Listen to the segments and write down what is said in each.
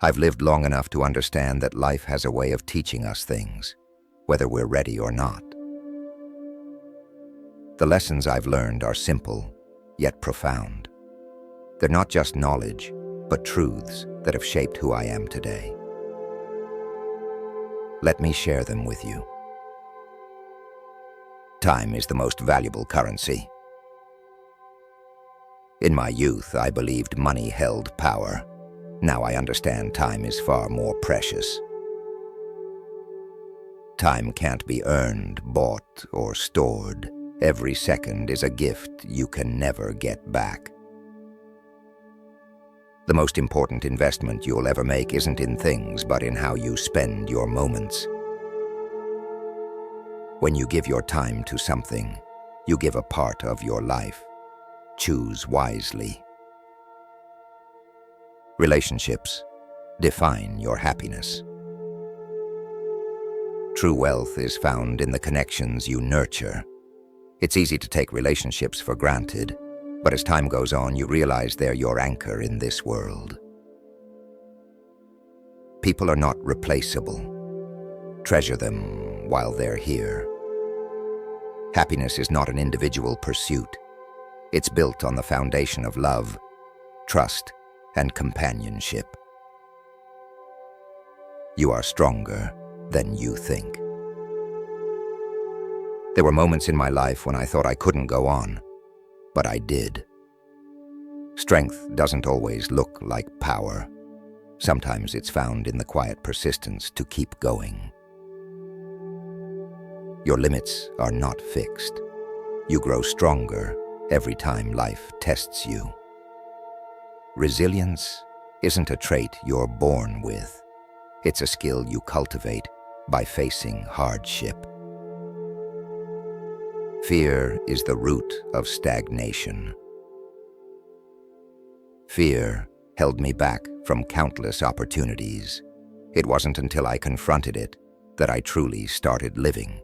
I've lived long enough to understand that life has a way of teaching us things, whether we're ready or not. The lessons I've learned are simple, yet profound. They're not just knowledge, but truths that have shaped who I am today. Let me share them with you. Time is the most valuable currency. In my youth, I believed money held power. Now I understand time is far more precious. Time can't be earned, bought, or stored. Every second is a gift you can never get back. The most important investment you'll ever make isn't in things, but in how you spend your moments. When you give your time to something, you give a part of your life. Choose wisely. Relationships define your happiness. True wealth is found in the connections you nurture. It's easy to take relationships for granted, but as time goes on, you realize they're your anchor in this world. People are not replaceable. Treasure them while they're here. Happiness is not an individual pursuit. It's built on the foundation of love, trust, and companionship. You are stronger than you think. There were moments in my life when I thought I couldn't go on, but I did. Strength doesn't always look like power. Sometimes it's found in the quiet persistence to keep going. Your limits are not fixed. You grow stronger every time life tests you. Resilience isn't a trait you're born with. It's a skill you cultivate by facing hardship. Fear is the root of stagnation. Fear held me back from countless opportunities. It wasn't until I confronted it that I truly started living.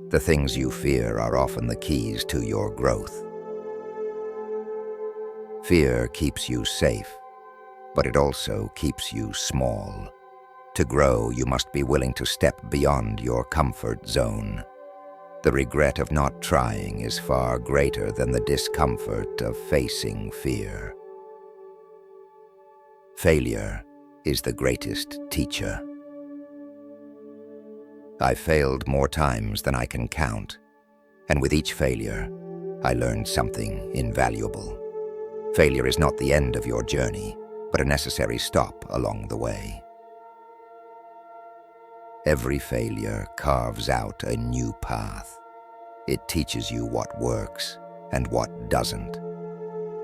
The things you fear are often the keys to your growth. Fear keeps you safe, but it also keeps you small. To grow, you must be willing to step beyond your comfort zone. The regret of not trying is far greater than the discomfort of facing fear. Failure is the greatest teacher. I failed more times than I can count, and with each failure, I learned something invaluable. Failure is not the end of your journey, but a necessary stop along the way. Every failure carves out a new path. It teaches you what works and what doesn't.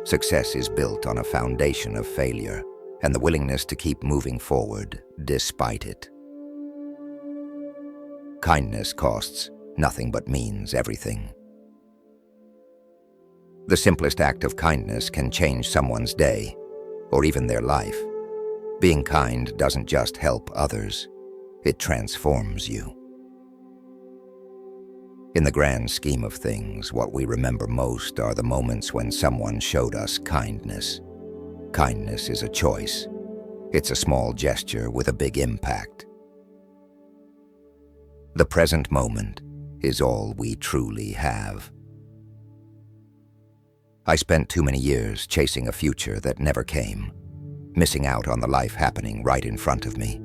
Success is built on a foundation of failure and the willingness to keep moving forward despite it. Kindness costs nothing but means everything. The simplest act of kindness can change someone's day, or even their life. Being kind doesn't just help others, it transforms you. In the grand scheme of things, what we remember most are the moments when someone showed us kindness. Kindness is a choice. It's a small gesture with a big impact. The present moment is all we truly have. I spent too many years chasing a future that never came, missing out on the life happening right in front of me.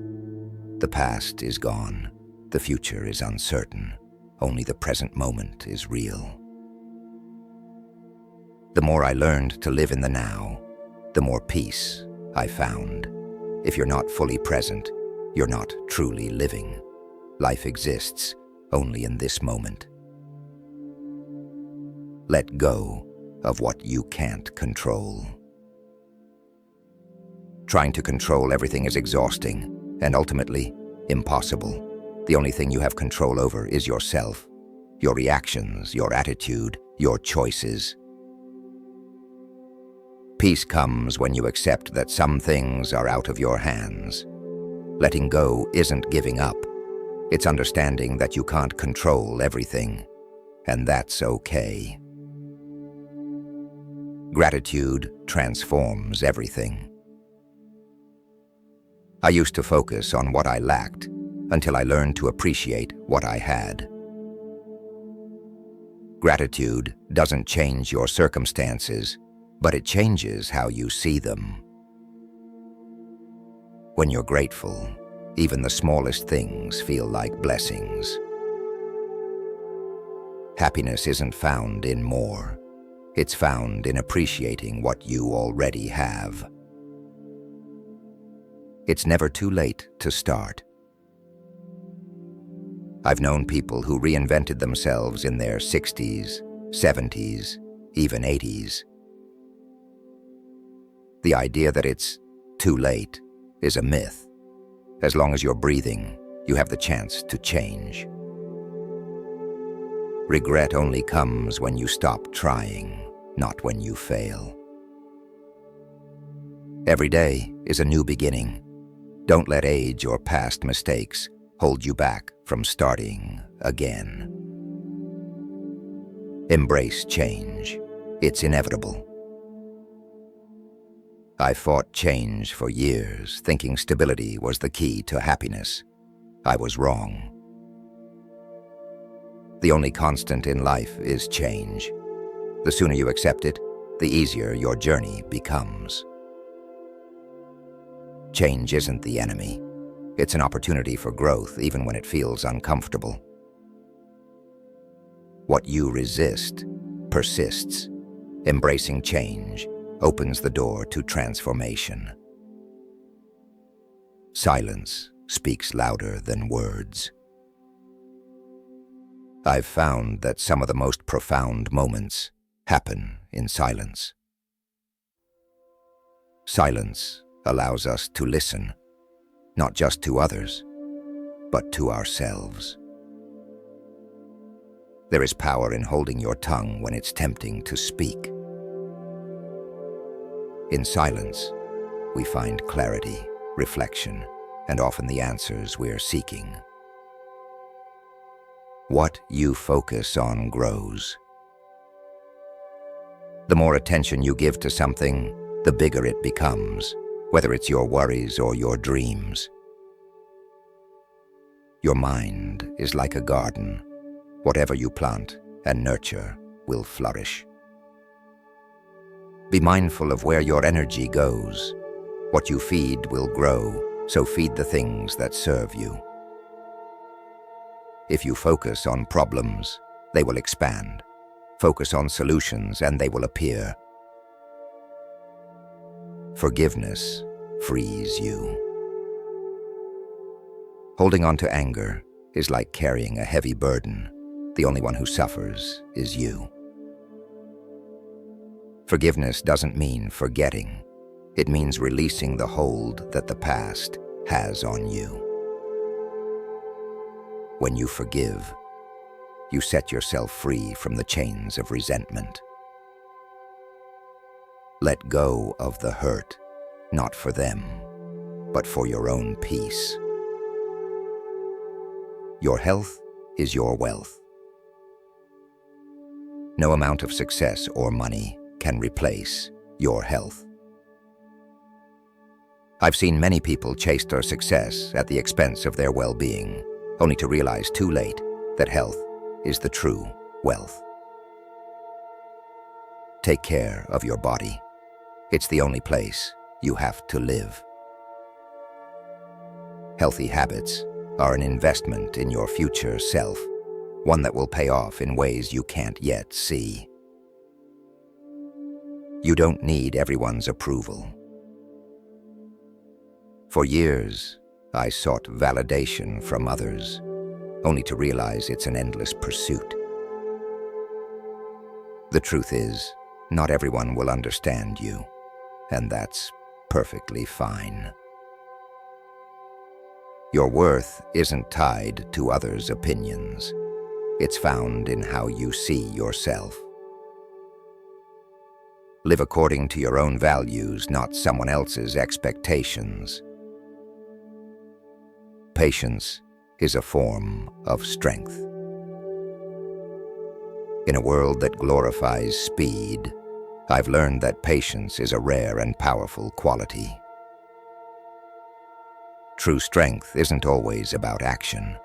The past is gone. The future is uncertain. Only the present moment is real. The more I learned to live in the now, the more peace I found. If you're not fully present, you're not truly living. Life exists only in this moment. Let go of what you can't control. Trying to control everything is exhausting and ultimately impossible. The only thing you have control over is yourself, your reactions, your attitude, your choices. Peace comes when you accept that some things are out of your hands. Letting go isn't giving up. It's understanding that you can't control everything, and that's okay. Gratitude transforms everything. I used to focus on what I lacked until I learned to appreciate what I had. Gratitude doesn't change your circumstances, but it changes how you see them. When you're grateful, even the smallest things feel like blessings. Happiness isn't found in more. It's found in appreciating what you already have. It's never too late to start. I've known people who reinvented themselves in their 60s, 70s, even 80s. The idea that it's too late is a myth. As long as you're breathing, you have the chance to change. Regret only comes when you stop trying, not when you fail. Every day is a new beginning. Don't let age or past mistakes hold you back from starting again. Embrace change. It's inevitable. I fought change for years, thinking stability was the key to happiness. I was wrong. The only constant in life is change. The sooner you accept it, the easier your journey becomes. Change isn't the enemy. It's an opportunity for growth, even when it feels uncomfortable. What you resist persists. Embracing change opens the door to transformation. Silence speaks louder than words. I've found that some of the most profound moments happen in silence. Silence allows us to listen, not just to others, but to ourselves. There is power in holding your tongue when it's tempting to speak. In silence, we find clarity, reflection, and often the answers we're seeking. What you focus on grows. The more attention you give to something, the bigger it becomes, whether it's your worries or your dreams. Your mind is like a garden. Whatever you plant and nurture will flourish. Be mindful of where your energy goes. What you feed will grow, so feed the things that serve you. If you focus on problems, they will expand. Focus on solutions and they will appear. Forgiveness frees you. Holding on to anger is like carrying a heavy burden. The only one who suffers is you. Forgiveness doesn't mean forgetting. It means releasing the hold that the past has on you. When you forgive, you set yourself free from the chains of resentment. Let go of the hurt, not for them, but for your own peace. Your health is your wealth. No amount of success or money can replace your health. I've seen many people chase their success at the expense of their well-being, only to realize too late that health is the true wealth. Take care of your body. It's the only place you have to live. Healthy habits are an investment in your future self, one that will pay off in ways you can't yet see. You don't need everyone's approval. For years, I sought validation from others, only to realize it's an endless pursuit. The truth is, not everyone will understand you, and that's perfectly fine. Your worth isn't tied to others' opinions. It's found in how you see yourself. Live according to your own values, not someone else's expectations. Patience is a form of strength. In a world that glorifies speed, I've learned that patience is a rare and powerful quality. True strength isn't always about action.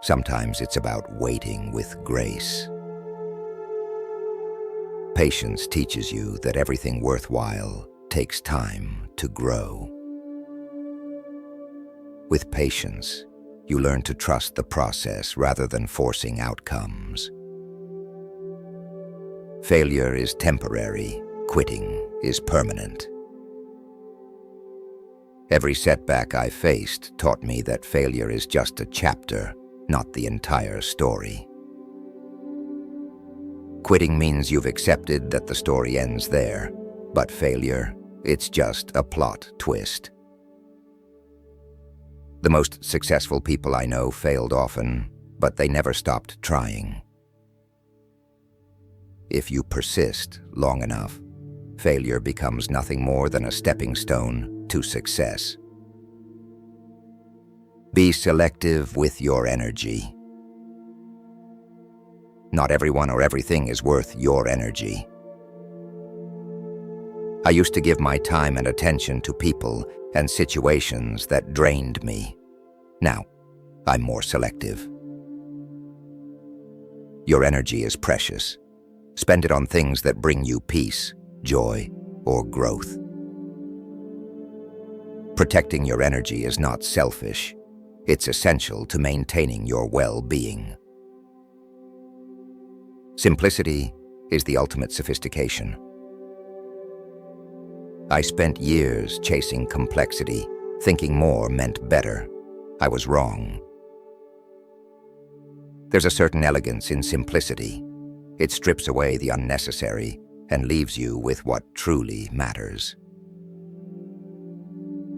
Sometimes it's about waiting with grace. Patience teaches you that everything worthwhile takes time to grow. With patience, you learn to trust the process rather than forcing outcomes. Failure is temporary, quitting is permanent. Every setback I faced taught me that failure is just a chapter, not the entire story. Quitting means you've accepted that the story ends there, but failure, it's just a plot twist. The most successful people I know failed often, but they never stopped trying. If you persist long enough, failure becomes nothing more than a stepping stone to success. Be selective with your energy. Not everyone or everything is worth your energy. I used to give my time and attention to people and situations that drained me. Now, I'm more selective. Your energy is precious. Spend it on things that bring you peace, joy, or growth. Protecting your energy is not selfish. It's essential to maintaining your well-being. Simplicity is the ultimate sophistication. I spent years chasing complexity, thinking more meant better. I was wrong. There's a certain elegance in simplicity. It strips away the unnecessary and leaves you with what truly matters.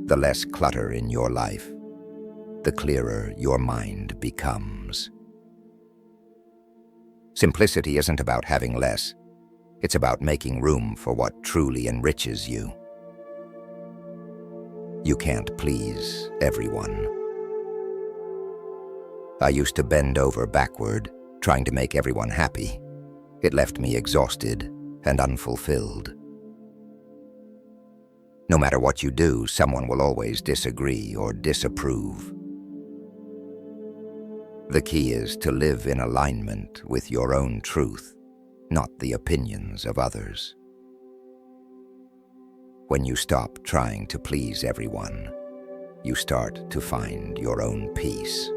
The less clutter in your life, the clearer your mind becomes. Simplicity isn't about having less. It's about making room for what truly enriches you. You can't please everyone. I used to bend over backward, trying to make everyone happy. It left me exhausted and unfulfilled. No matter what you do, someone will always disagree or disapprove. The key is to live in alignment with your own truth, not the opinions of others. When you stop trying to please everyone, you start to find your own peace.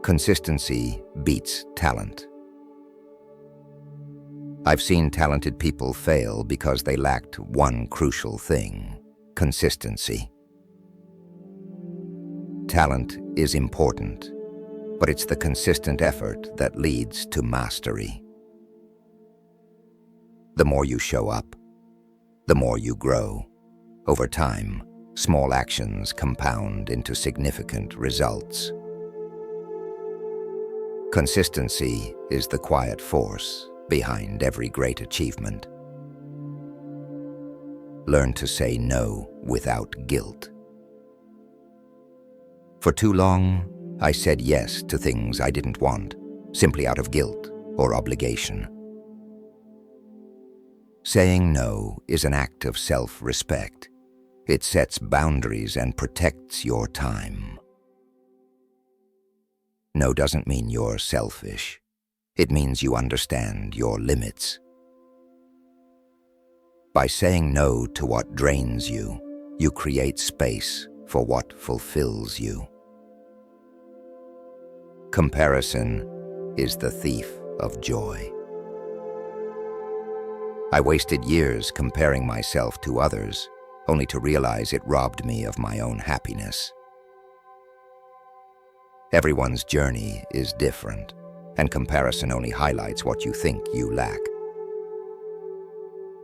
Consistency beats talent. I've seen talented people fail because they lacked one crucial thing: consistency. Talent is important, but it's the consistent effort that leads to mastery. The more you show up, the more you grow. Over time, small actions compound into significant results. Consistency is the quiet force behind every great achievement. Learn to say no without guilt. For too long, I said yes to things I didn't want, simply out of guilt or obligation. Saying no is an act of self-respect. It sets boundaries and protects your time. No doesn't mean you're selfish. It means you understand your limits. By saying no to what drains you, you create space for what fulfills you. Comparison is the thief of joy. I wasted years comparing myself to others, only to realize it robbed me of my own happiness. Everyone's journey is different, and comparison only highlights what you think you lack.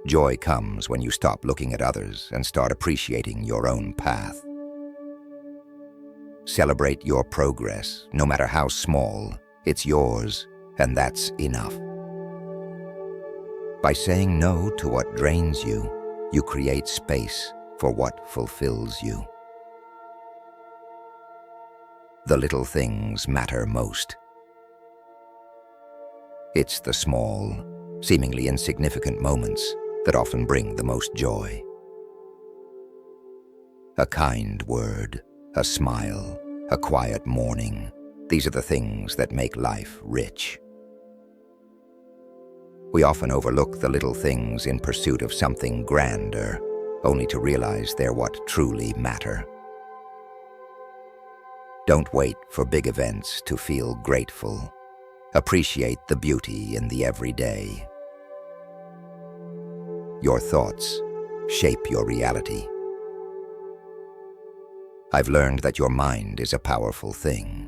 Joy comes when you stop looking at others and start appreciating your own path. Celebrate your progress, no matter how small. It's yours, and that's enough. By saying no to what drains you, you create space for what fulfills you. The little things matter most. It's the small, seemingly insignificant moments that often bring the most joy. A kind word, a smile, a quiet morning. These are the things that make life rich. We often overlook the little things in pursuit of something grander, only to realize they're what truly matter. Don't wait for big events to feel grateful. Appreciate the beauty in the everyday. Your thoughts shape your reality. I've learned that your mind is a powerful thing.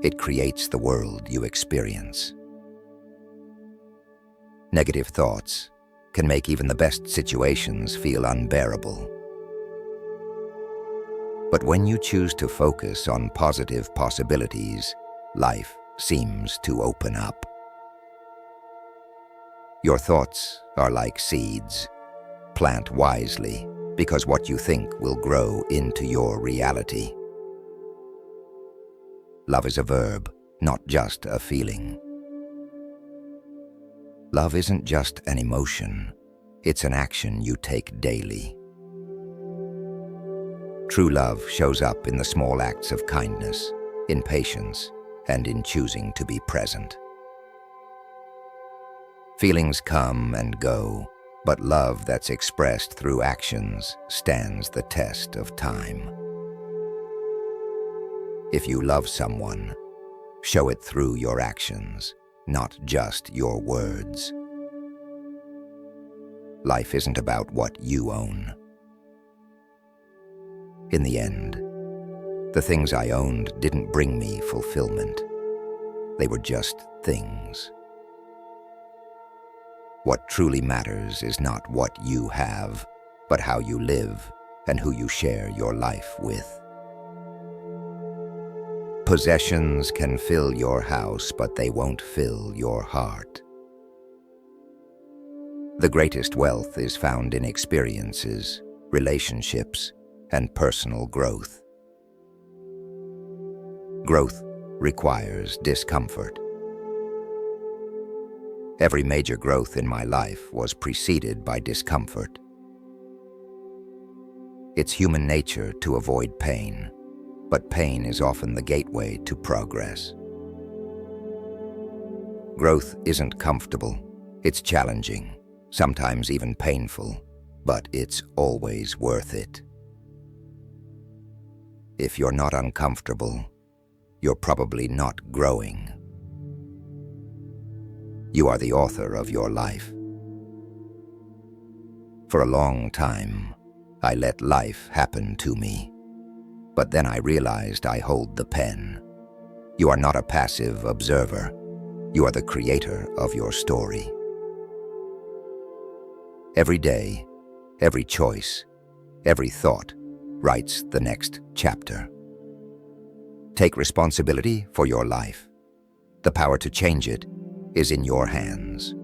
It creates the world you experience. Negative thoughts can make even the best situations feel unbearable. But when you choose to focus on positive possibilities, life seems to open up. Your thoughts are like seeds. Plant wisely, because what you think will grow into your reality. Love is a verb, not just a feeling. Love isn't just an emotion, it's an action you take daily. True love shows up in the small acts of kindness, in patience, and in choosing to be present. Feelings come and go, but love that's expressed through actions stands the test of time. If you love someone, show it through your actions, not just your words. Life isn't about what you own. In the end, the things I owned didn't bring me fulfillment. They were just things. What truly matters is not what you have, but how you live and who you share your life with. Possessions can fill your house, but they won't fill your heart. The greatest wealth is found in experiences, relationships, and personal growth. Growth requires discomfort. Every major growth in my life was preceded by discomfort. It's human nature to avoid pain, but pain is often the gateway to progress. Growth isn't comfortable, it's challenging, sometimes even painful, but it's always worth it. If you're not uncomfortable, you're probably not growing. You are the author of your life. For a long time, I let life happen to me. But then I realized I hold the pen. You are not a passive observer. You are the creator of your story. Every day, every choice, every thought writes the next chapter. Take responsibility for your life. The power to change it is in your hands.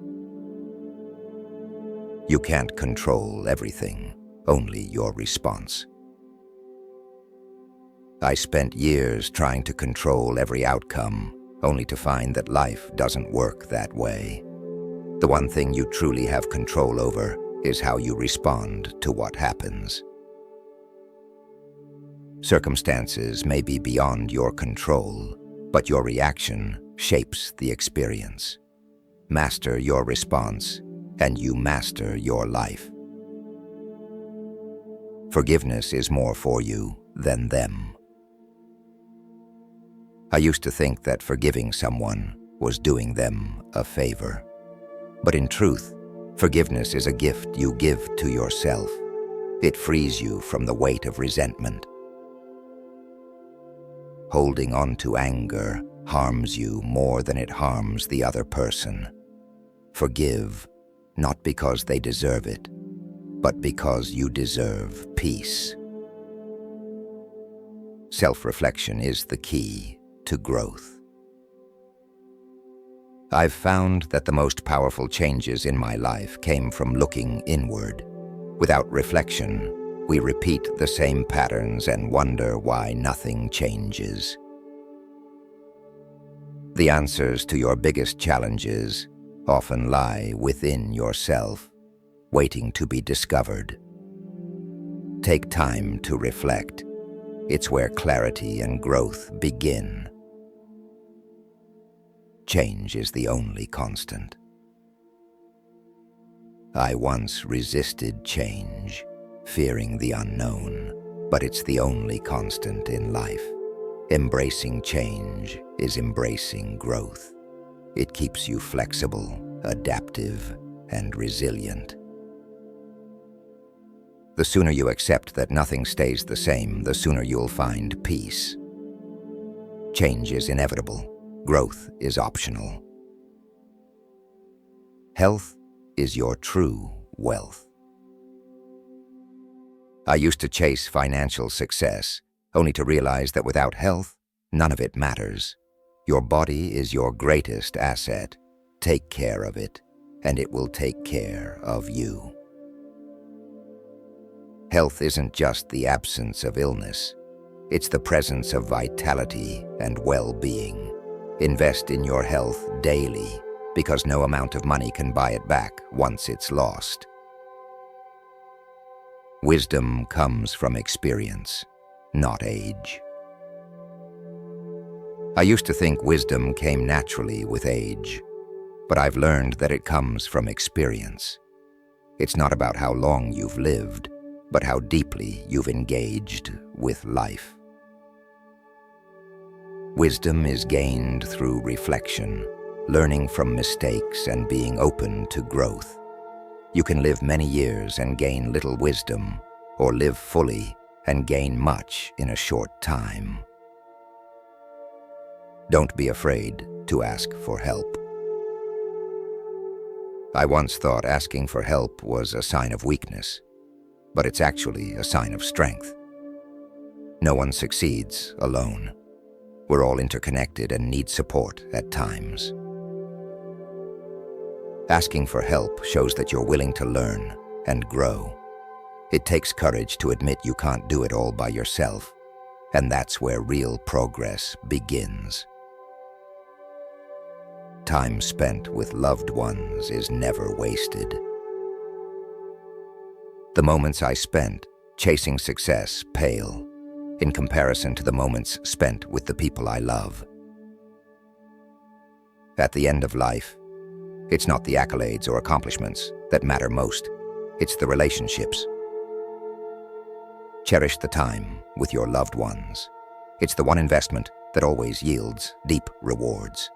You can't control everything, only your response. I spent years trying to control every outcome, only to find that life doesn't work that way. The one thing you truly have control over is how you respond to what happens. Circumstances may be beyond your control, but your reaction shapes the experience. Master your response, and you master your life. Forgiveness is more for you than them. I used to think that forgiving someone was doing them a favor. But in truth, forgiveness is a gift you give to yourself. It frees you from the weight of resentment. Holding on to anger harms you more than it harms the other person. Forgive, not because they deserve it, but because you deserve peace. Self-reflection is the key to growth. I've found that the most powerful changes in my life came from looking inward. Without reflection, we repeat the same patterns and wonder why nothing changes. The answers to your biggest challenges often lie within yourself, waiting to be discovered. Take time to reflect. It's where clarity and growth begin. Change is the only constant. I once resisted change, fearing the unknown, but it's the only constant in life. Embracing change is embracing growth. It keeps you flexible, adaptive, and resilient. The sooner you accept that nothing stays the same, the sooner you'll find peace. Change is inevitable. Growth is optional. Health is your true wealth. I used to chase financial success, only to realize that without health, none of it matters. Your body is your greatest asset. Take care of it, and it will take care of you. Health isn't just the absence of illness. It's the presence of vitality and well-being. Invest in your health daily, because no amount of money can buy it back once it's lost. Wisdom comes from experience, not age. I used to think wisdom came naturally with age, but I've learned that it comes from experience. It's not about how long you've lived, but how deeply you've engaged with life. Wisdom is gained through reflection, learning from mistakes and being open to growth. You can live many years and gain little wisdom, or live fully and gain much in a short time. Don't be afraid to ask for help. I once thought asking for help was a sign of weakness, but it's actually a sign of strength. No one succeeds alone. We're all interconnected and need support at times. Asking for help shows that you're willing to learn and grow. It takes courage to admit you can't do it all by yourself, and that's where real progress begins. Time spent with loved ones is never wasted. The moments I spent chasing success pale in comparison to the moments spent with the people I love. At the end of life, it's not the accolades or accomplishments that matter most. It's the relationships. Cherish the time with your loved ones. It's the one investment that always yields deep rewards.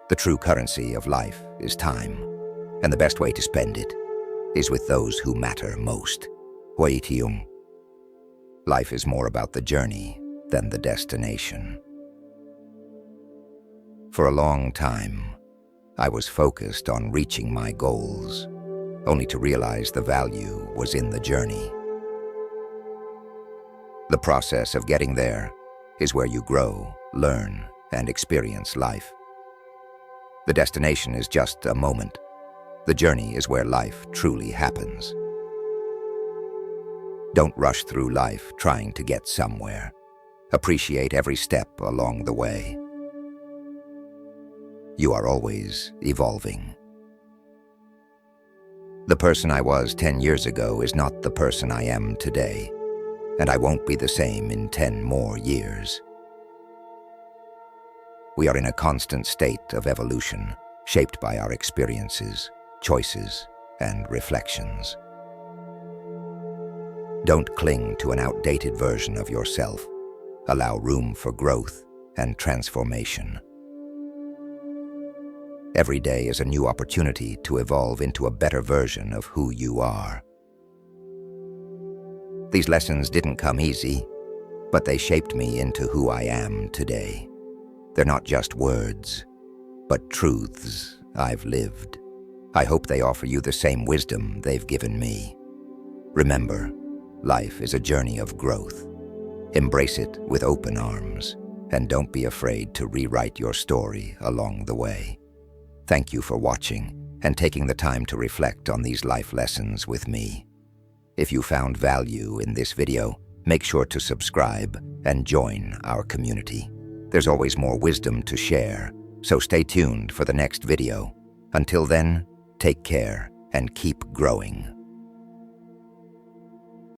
The true currency of life is time, and the best way to spend it is with those who matter most. Hui Tiung. Life is more about the journey than the destination. For a long time, I was focused on reaching my goals, only to realize the value was in the journey. The process of getting there is where you grow, learn, and experience life. The destination is just a moment. The journey is where life truly happens. Don't rush through life trying to get somewhere. Appreciate every step along the way. You are always evolving. The person I was 10 years ago is not the person I am today, and I won't be the same in 10 more years. We are in a constant state of evolution, shaped by our experiences, choices, and reflections. Don't cling to an outdated version of yourself. Allow room for growth and transformation. Every day is a new opportunity to evolve into a better version of who you are. These lessons didn't come easy, but they shaped me into who I am today. They're not just words, but truths I've lived. I hope they offer you the same wisdom they've given me. Remember, life is a journey of growth. Embrace it with open arms, and don't be afraid to rewrite your story along the way. Thank you for watching and taking the time to reflect on these life lessons with me. If you found value in this video, make sure to subscribe and join our community. There's always more wisdom to share, so stay tuned for the next video. Until then, take care and keep growing.